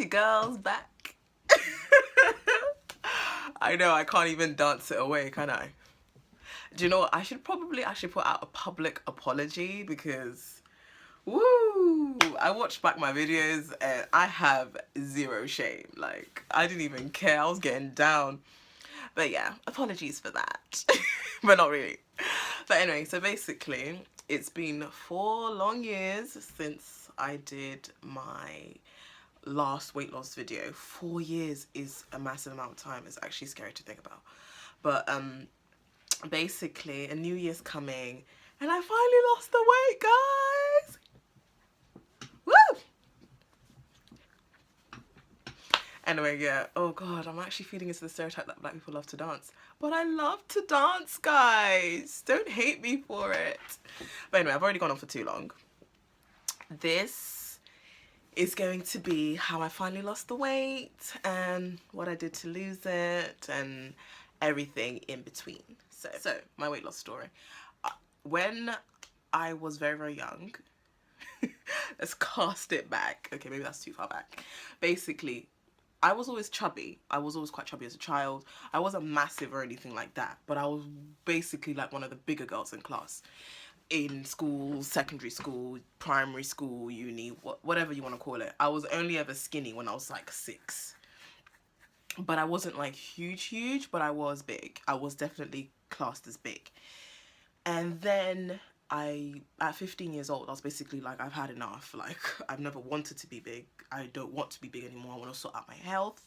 your girl's back. I know, I can't even dance it away, can I? Do you know what? I should probably actually put out a public apology because, woo! I watched back my videos and I have zero shame. Like, I didn't even care. I was getting down. But yeah, apologies for that. But not really. But anyway, so basically, it's been 4 long years since I did my last weight loss video. 4 years is a massive amount of time. It's actually scary to think about. But basically, a new year's coming and I finally lost the weight, guys. Woo! Anyway, yeah, oh god, I'm actually feeding into the stereotype that black people love to dance. But I love to dance, guys. Don't hate me for it. But anyway, I've already gone on for too long. This is going to be how I finally lost the weight and what I did to lose it and everything in between. So my weight loss story. When I was very, very young, let's cast it back. Okay, maybe that's too far back. Basically, I was always chubby. I was always quite chubby as a child. I wasn't massive or anything like that, but I was basically like one of the bigger girls in class. In school, secondary school, primary school, uni, whatever you want to call it. I was only ever skinny when I was like 6. But I wasn't like huge, but I was big. I was definitely classed as big. And then at 15 years old, I was basically like, I've had enough. Like, I've never wanted to be big. I don't want to be big anymore. I want to sort out my health.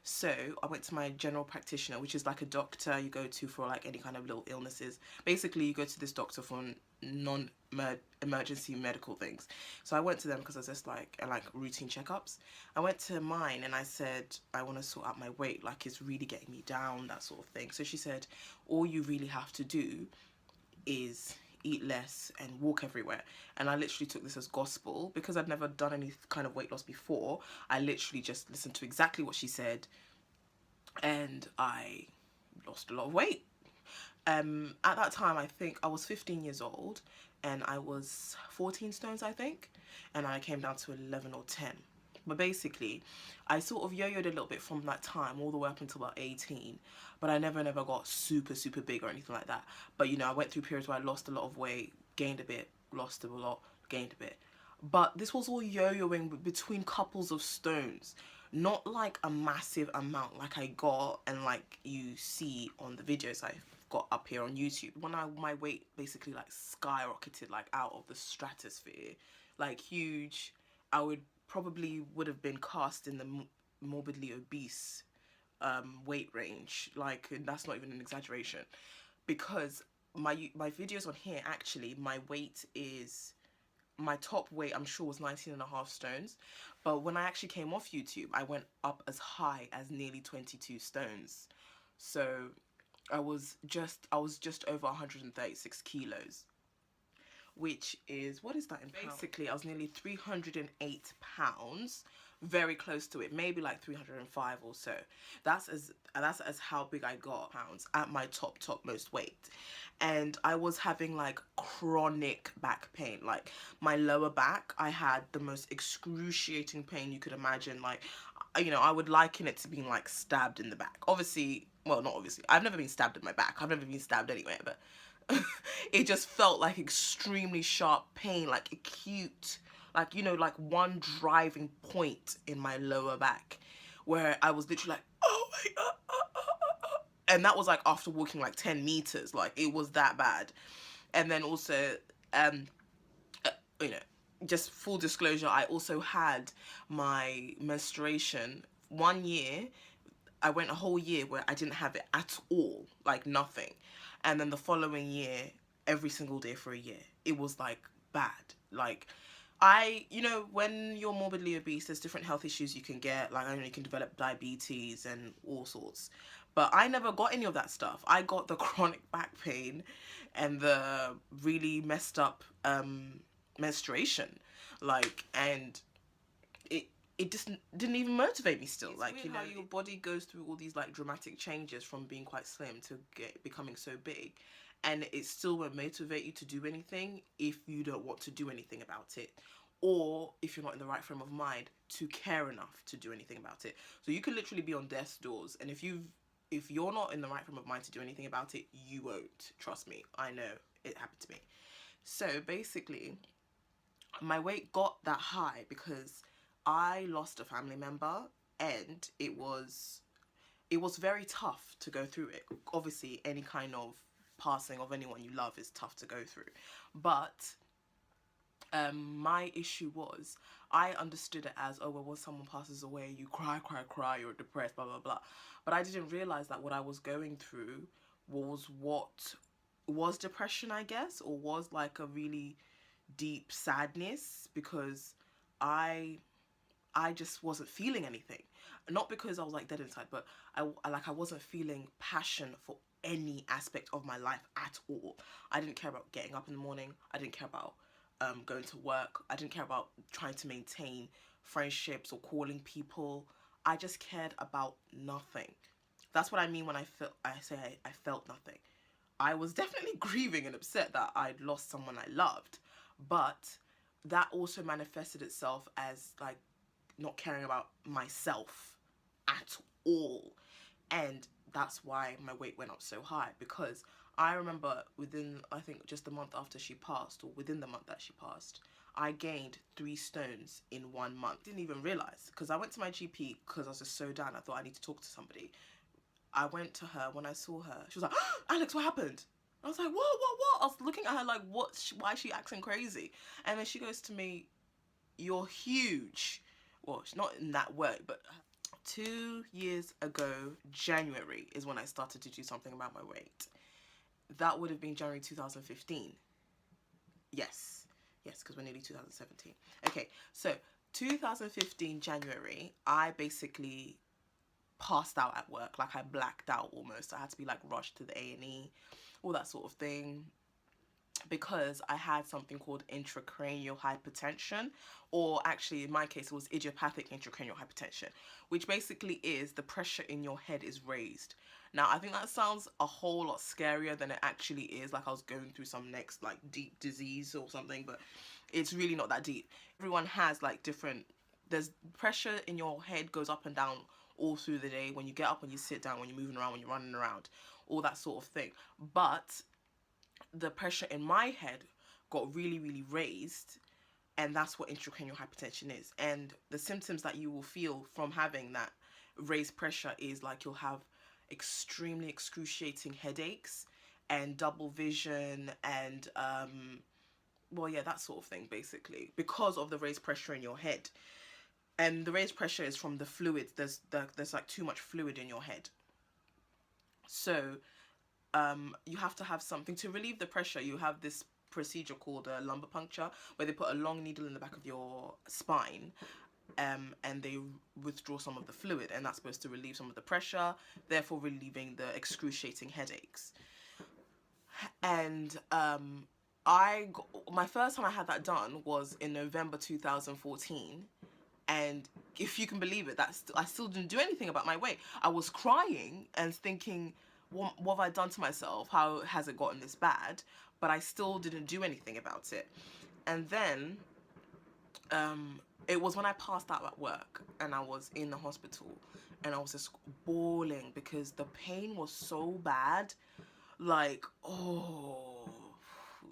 So I went to my general practitioner, which is like a doctor you go to for like any kind of little illnesses. Basically, you go to this doctor for non-emergency medical things. So I went to them because I was just like routine checkups. I went to mine and I said, I want to sort out my weight. Like, it's really getting me down, that sort of thing. So she said, all you really have to do is eat less and walk everywhere. And I literally took this as gospel because I'd never done any kind of weight loss before. I literally just listened to exactly what she said and I lost a lot of weight. At that time, I think I was 15 years old and I was 14 stones, I think, and I came down to 11 or 10. But basically, I sort of yo-yoed a little bit from that time all the way up until about 18. But I never got super big or anything like that. But, you know, I went through periods where I lost a lot of weight, gained a bit, lost a lot, gained a bit. But this was all yo-yoing between couples of stones. Not like a massive amount like I got and like you see on the videos I've got up here on YouTube. When my weight basically like skyrocketed like out of the stratosphere, like huge, I would have been cast in the morbidly obese weight range. Like, that's not even an exaggeration, because my videos on here, actually my weight is, my top weight I'm sure was 19.5 stones, but when I actually came off YouTube I went up as high as nearly 22 stones. So I was just over 136 kilos, which is, what is that in pounds? Basically, I was nearly 308 pounds, very close to it, maybe like 305 or so. That's as how big I got pounds at my topmost weight. And I was having like chronic back pain. Like, my lower back, I had the most excruciating pain you could imagine. Like, you know, I would liken it to being like stabbed in the back. Obviously, well, not obviously, I've never been stabbed in my back. I've never been stabbed anywhere, but it just felt like extremely sharp pain, like acute, like, you know, like one driving point in my lower back where I was literally like, oh my god, and that was like after walking like 10 meters. Like, it was that bad. And then also, you know, just full disclosure, I also had my menstruation 1 year. I went a whole year where I didn't have it at all, like nothing. And then the following year, every single day for a year. It was like bad. Like, you know, when you're morbidly obese, there's different health issues you can get. Like, I know you can develop diabetes and all sorts. But I never got any of that stuff. I got the chronic back pain and the really messed up menstruation. Like, and it just didn't even motivate me still. It's like, you know, how your body goes through all these like dramatic changes from being quite slim to becoming so big, and it still won't motivate you to do anything if you don't want to do anything about it. or if you're not in the right frame of mind to care enough to do anything about it. So you can literally be on death's doors, and if you're not in the right frame of mind to do anything about it, you won't. Trust me, I know, it happened to me. So basically, my weight got that high because I lost a family member, and it was very tough to go through it. Obviously, any kind of passing of anyone you love is tough to go through, but my issue was, I understood it as, oh well, when someone passes away, you cry, cry, cry, you're depressed, blah blah blah. But I didn't realize that what I was going through was what was depression, I guess, or was like a really deep sadness, because I I just wasn't feeling anything. Not because I was like dead inside, but I wasn't feeling passion for any aspect of my life at all. I didn't care about getting up in the morning. I didn't care about going to work. I didn't care about trying to maintain friendships or calling people. I just cared about nothing. That's what I mean when I say I felt nothing. I was definitely grieving and upset that I'd lost someone I loved, but that also manifested itself as like not caring about myself at all. And that's why my weight went up so high, because I remember within, I think just the month after she passed, or within the month that she passed, I gained 3 stones in 1 month. Didn't even realize, because I went to my GP because I was just so down. I thought I need to talk to somebody. I went to her. When I saw her, she was like, oh, Alex, what happened? I was like, what? I was looking at her like, what? Why is she acting crazy? And then she goes to me, you're huge. Well, not in that way, but 2 years ago, January, is when I started to do something about my weight. That would have been January 2015. Yes, because we're nearly 2017. Okay, so 2015 January, I basically passed out at work. Like, I blacked out almost. I had to be like rushed to the A&E, all that sort of thing, because I had something called intracranial hypertension, or actually in my case it was idiopathic intracranial hypertension, which basically is the pressure in your head is raised. Now, I think that sounds a whole lot scarier than it actually is, like I was going through some next like deep disease or something, but it's really not that deep. Everyone has like different, there's pressure in your head goes up and down all through the day, when you get up, when you sit down, when you're moving around, when you're running around, all that sort of thing. But the pressure in my head got really, really raised, and that's what intracranial hypertension is. And the symptoms that you will feel from having that raised pressure is like you'll have extremely excruciating headaches and double vision and well, yeah, that sort of thing, basically, because of the raised pressure in your head. And the raised pressure is from the fluid. There's like too much fluid in your head. So you have to have something to relieve the pressure. You have this procedure called a lumbar puncture, where they put a long needle in the back of your spine, and they withdraw some of the fluid, and that's supposed to relieve some of the pressure, therefore relieving the excruciating headaches. And my first time I had that done was in November 2014. And if you can believe it, I still didn't do anything about my weight. I was crying and thinking, what have I done to myself? How has it gotten this bad? But I still didn't do anything about it. And then it was when I passed out at work and I was in the hospital, and I was just bawling because the pain was so bad. Like, oh,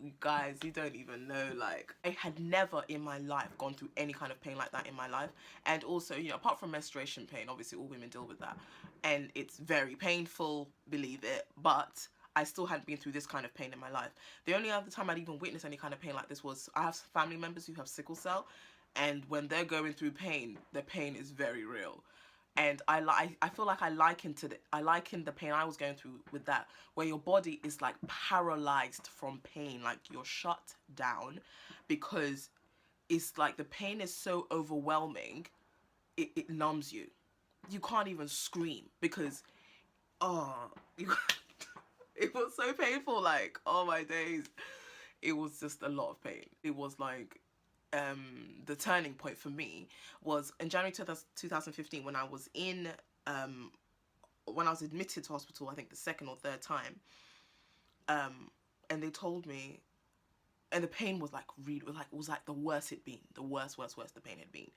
you guys, you don't even know. Like, I had never in my life gone through any kind of pain like that in my life. And also, you know, apart from menstruation pain, obviously all women deal with that, and it's very painful, believe it, but I still hadn't been through this kind of pain in my life. The only other time I'd even witnessed any kind of pain like this was, I have family members who have sickle cell, and when they're going through pain, the pain is very real. And I feel like I likened the pain I was going through with that, where your body is like paralyzed from pain, like you're shut down, because it's like the pain is so overwhelming, it numbs you. You can't even scream because, oh, it was so painful. Like, oh my days, it was just a lot of pain. It was like, the turning point for me was in January 2015, when I was when I was admitted to hospital, I think the second or third time, and they told me, and the pain was like really, like, it was like the worst it'd been, the worst the pain had been.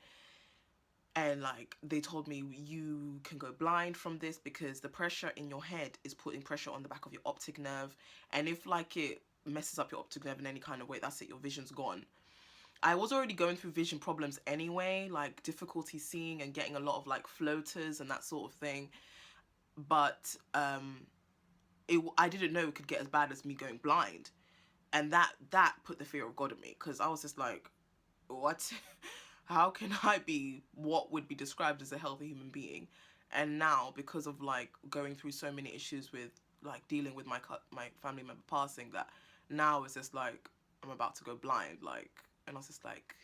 And like they told me, you can go blind from this because the pressure in your head is putting pressure on the back of your optic nerve, and if like it messes up your optic nerve in any kind of way, that's it, your vision's gone. I was already going through vision problems anyway, like difficulty seeing and getting a lot of like floaters and that sort of thing. But I didn't know it could get as bad as me going blind, and that put the fear of God in me, because I was just like, what? How can I be what would be described as a healthy human being? And now, because of like going through so many issues with like dealing with my family member passing, that now it's just like I'm about to go blind, like, and I was just like,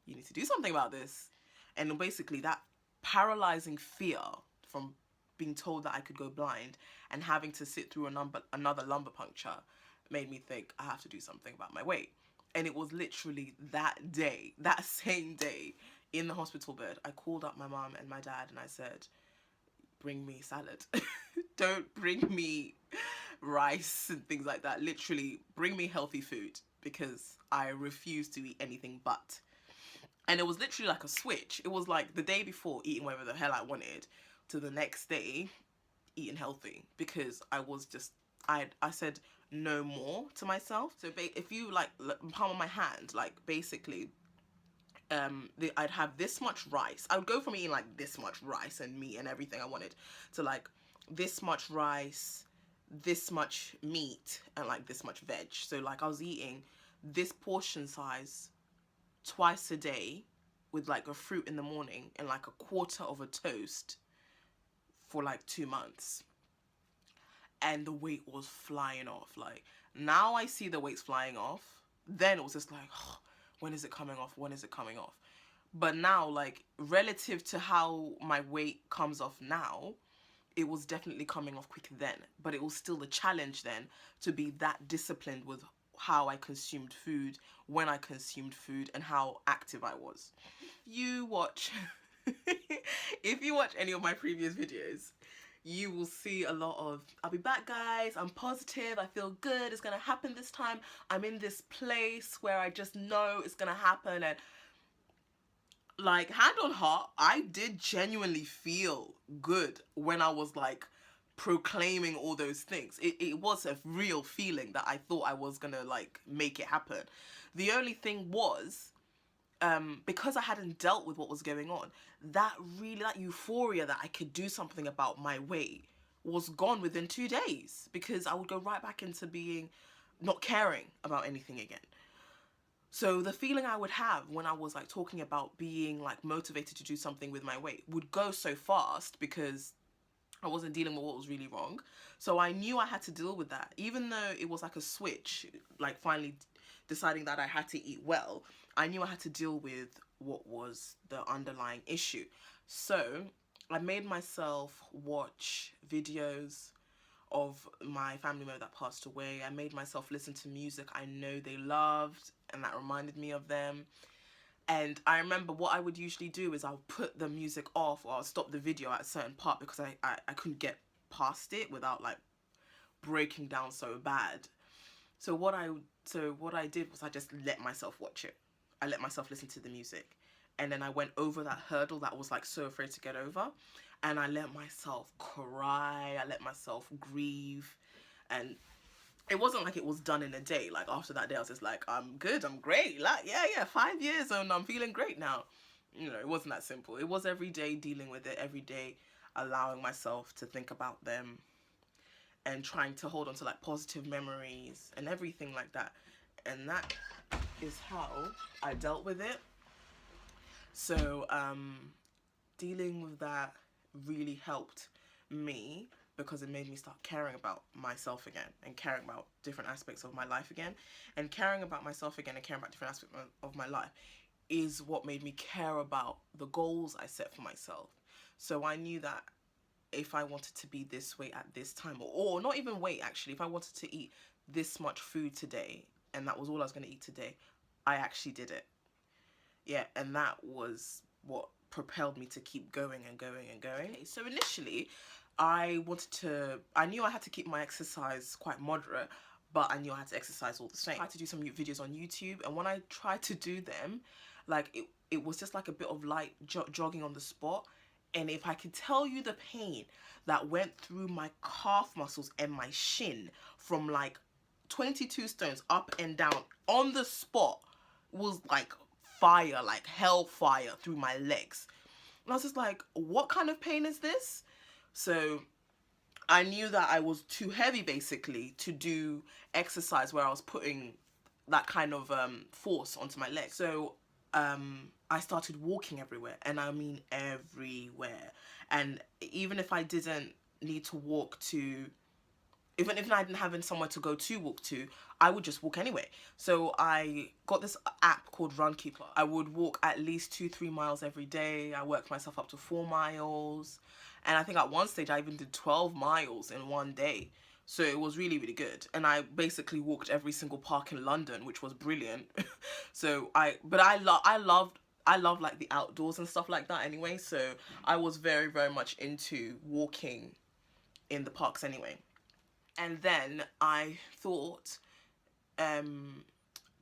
you need to do something about this. And basically that paralyzing fear from being told that I could go blind and having to sit through another lumbar puncture made me think I have to do something about my weight. And it was literally that day, that same day, in the hospital bed, I called up my mom and my dad and I said, bring me salad. Don't bring me rice and things like that. Literally, bring me healthy food, because I refuse to eat anything but. And it was literally like a switch. It was like the day before eating whatever the hell I wanted, to the next day eating healthy, because I was just, I said no more to myself. So if you like palm of my hand, like basically I'd have this much rice. I would go from eating like this much rice and meat and everything I wanted to like this much rice, this much meat, and like this much veg. So like I was eating this portion size twice a day, with like a fruit in the morning and like a quarter of a toast for like 2 months. And the weight was flying off. Like, now I see the weight's flying off. Then it was just like, oh, when is it coming off? When is it coming off? But now, like, relative to how my weight comes off now, it was definitely coming off quicker then. But it was still a challenge then to be that disciplined with how I consumed food, when I consumed food, and how active I was. You watch, if you watch any of my previous videos, you will see a lot of, I'll be back guys, I'm positive, I feel good, it's gonna happen this time, I'm in this place where I just know it's gonna happen. And like, hand on heart, I did genuinely feel good when I was like proclaiming all those things. It was a real feeling that I thought I was gonna like make it happen. The only thing was, because I hadn't dealt with what was going on, that euphoria that I could do something about my weight was gone within 2 days, because I would go right back into being not caring about anything again. So the feeling I would have when I was like talking about being like motivated to do something with my weight would go so fast, because I wasn't dealing with what was really wrong. So I knew I had to deal with that, even though it was like a switch, like finally deciding that I had to eat well. I knew I had to deal with what was the underlying issue. So I made myself watch videos of my family member that passed away. I made myself listen to music I know they loved and that reminded me of them. And I remember what I would usually do is I'll put the music off, or I'll stop the video at a certain part, because I couldn't get past it without like breaking down so bad. So what I did was I just let myself watch it. I let myself listen to the music. And then I went over that hurdle that I was like so afraid to get over. And I let myself cry. I let myself grieve. And it wasn't like it was done in a day. Like after that day, I was just like, I'm good, I'm great. Like, yeah, 5 years and I'm feeling great now. You know, it wasn't that simple. It was every day dealing with it, every day allowing myself to think about them and trying to hold on to like positive memories and everything like that. And that is how I dealt with it. So dealing with that really helped me, because it made me start caring about myself again and caring about different aspects of my life again. And caring about myself again and caring about different aspects of my life is what made me care about the goals I set for myself. So I knew that if I wanted to be this way at this time, or not even weight actually, if I wanted to eat this much food today and that was all I was going to eat today, I actually did it. Yeah, and that was what propelled me to keep going and going and going. So initially, I knew I had to keep my exercise quite moderate, but I knew I had to exercise all the same. I tried to do some videos on YouTube, and when I tried to do them, like it was just like a bit of light jogging on the spot. And if I could tell you the pain that went through my calf muscles and my shin from like 22 stones up and down on the spot, was like fire, like hellfire through my legs. And I was just like, what kind of pain is this? So I knew that I was too heavy basically to do exercise where I was putting that kind of force onto my legs. So I started walking everywhere, and I mean everywhere. And even if I didn't need to walk to, even if I didn't have somewhere to go to walk to, I would just walk anyway. So I got this app called Runkeeper. I would walk at least 2-3 miles every day. I worked myself up to 4 miles. And I think at one stage I even did 12 miles in one day. So it was really, really good. And I basically walked every single park in London, which was brilliant. So I love like the outdoors and stuff like that anyway. So I was very, very much into walking in the parks anyway. And then I thought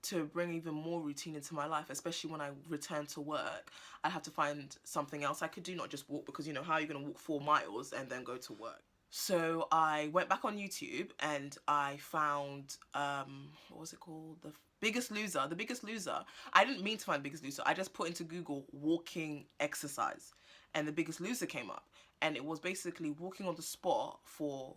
to bring even more routine into my life, especially when I return to work, I have to find something else I could do, not just walk, because you know, how are you going to walk 4 miles and then go to work? So I went back on YouTube and I found, what was it called? The Biggest Loser. The Biggest Loser. I didn't mean to find Biggest Loser. I just put into Google walking exercise, and The Biggest Loser came up. And it was basically walking on the spot for,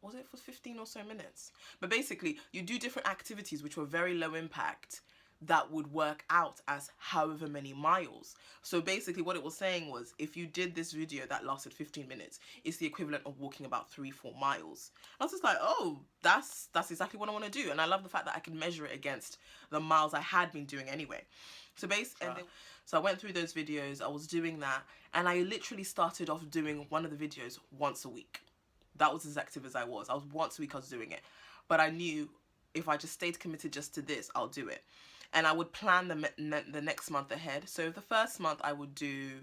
was it for 15 or so minutes? But basically, you do different activities which were very low impact that would work out as however many miles. So basically what it was saying was, if you did this video that lasted 15 minutes, it's the equivalent of walking about 3-4 miles. I was just like, oh, that's exactly what I want to do. And I love the fact that I can measure it against the miles I had been doing anyway. So so I went through those videos, I was doing that, and I literally started off doing one of the videos once a week. That was as active as I was. Once a week I was doing it. But I knew if I just stayed committed just to this, I'll do it. And I would plan the next month ahead. So the first month I would do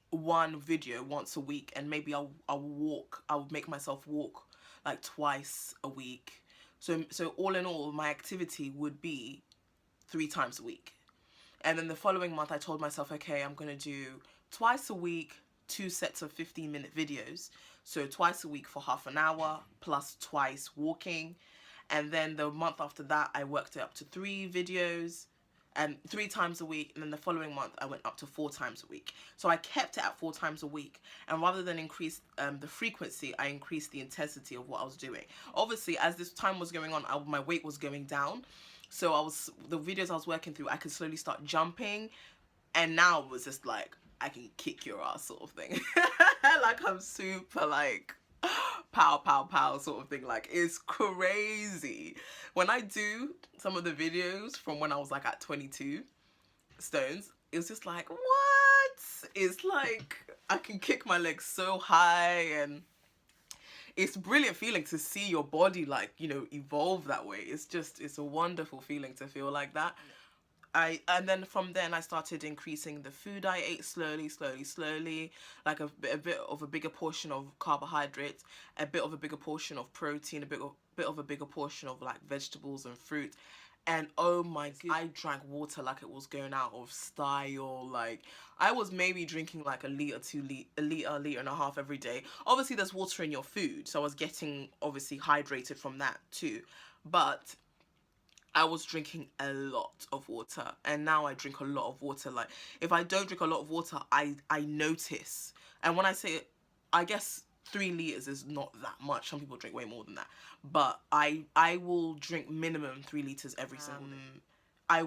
one video once a week, and maybe I would make myself walk like twice a week. So all in all, my activity would be 3 times a week. And then the following month I told myself, okay, I'm gonna do twice a week, 2 sets of 15-minute videos. So twice a week for half an hour, plus twice walking. And then the month after that, I worked it up to 3 videos, and 3 times a week. And then the following month, I went up to 4 times a week. So I kept it at 4 times a week. And rather than increase the frequency, I increased the intensity of what I was doing. Obviously, as this time was going on, my weight was going down. So the videos I was working through, I could slowly start jumping. And now it was just like, I can kick your ass sort of thing. Like I'm super like pow pow pow sort of thing. Like it's crazy. When I do some of the videos from when I was like at 22 stones, it was just like, what? It's like I can kick my legs so high, and it's a brilliant feeling to see your body like, you know, evolve that way. It's a wonderful feeling to feel like that. And then from then I started increasing the food I ate slowly, like a bit of a bigger portion of carbohydrates, a bit of a bigger portion of protein, a bit of a bigger portion of like vegetables and fruit. And oh my God, I drank water like it was going out of style. Like I was maybe drinking like a liter and a half every day. Obviously there's water in your food, so I was getting obviously hydrated from that too. But I was drinking a lot of water, and now I drink a lot of water. Like if I don't drink a lot of water, I notice. And when I say, I guess 3 liters is not that much. Some people drink way more than that, but I will drink minimum 3 liters every single day.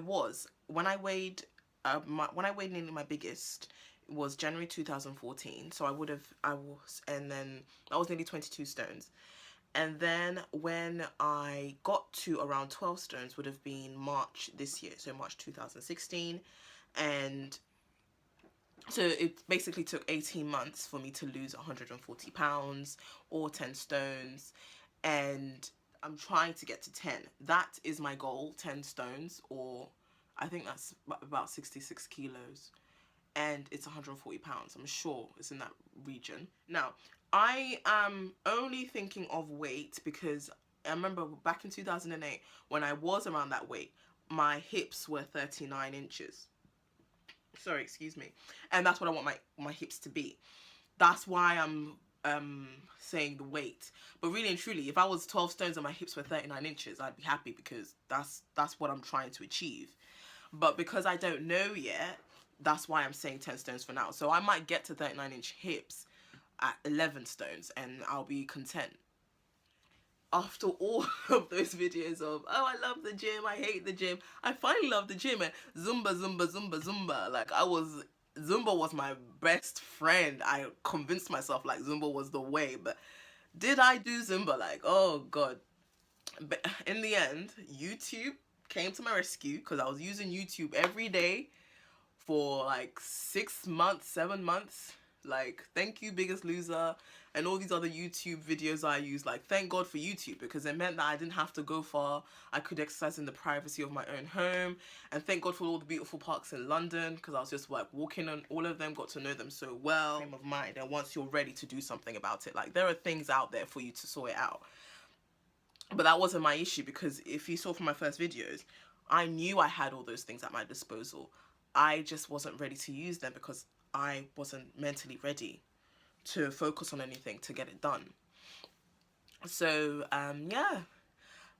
When I weighed nearly my biggest was January 2014. So and then I was nearly 22 stones. And then when I got to around 12 stones would have been March this year, so March 2016. And so it basically took 18 months for me to lose 140 pounds or 10 stones. And I'm trying to get to 10. That is my goal, 10 stones, or I think that's about 66 kilos. and it's £140. I'm sure it's in that region. Now, I am only thinking of weight because I remember back in 2008 when I was around that weight, my hips were 39 inches. Sorry, excuse me. And that's what I want my hips to be. That's why I'm saying the weight. But really and truly, if I was 12 stones and my hips were 39 inches, I'd be happy because that's what I'm trying to achieve. But because I don't know yet, that's why I'm saying 10 stones for now. So I might get to 39-inch hips at 11 stones and I'll be content. After all of those videos of, oh, I love the gym, I hate the gym, I finally love the gym, and Zumba. Like, Zumba was my best friend. I convinced myself like Zumba was the way, but did I do Zumba? Like, oh God. But in the end, YouTube came to my rescue because I was using YouTube every day for like 6 months, 7 months. Like, thank you, Biggest Loser, and all these other YouTube videos I use. Like, thank God for YouTube, because it meant that I didn't have to go far. I could exercise in the privacy of my own home. And thank God for all the beautiful parks in London, because I was just like walking on all of them, got to know them so well. Frame of mind, and once you're ready to do something about it, like, there are things out there for you to sort it out. But that wasn't my issue, because if you saw from my first videos, I knew I had all those things at my disposal. I just wasn't ready to use them because I wasn't mentally ready to focus on anything to get it done. So, yeah,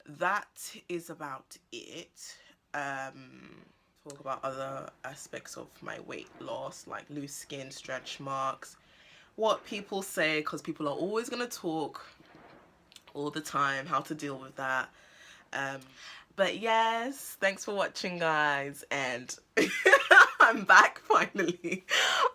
that is about it. Talk about other aspects of my weight loss, like loose skin, stretch marks, what people say, because people are always going to talk all the time, how to deal with that. But yes, thanks for watching, guys, and I'm back finally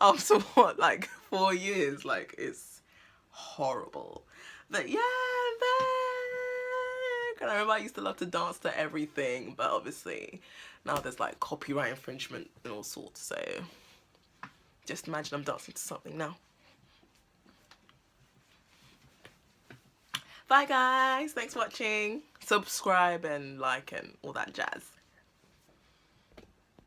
after what, like 4 years. Like, it's horrible. But yeah, I'm back. And I remember I used to love to dance to everything, but obviously now there's like copyright infringement and all sorts, so just imagine I'm dancing to something now. Bye guys, thanks for watching. Subscribe and like and all that jazz.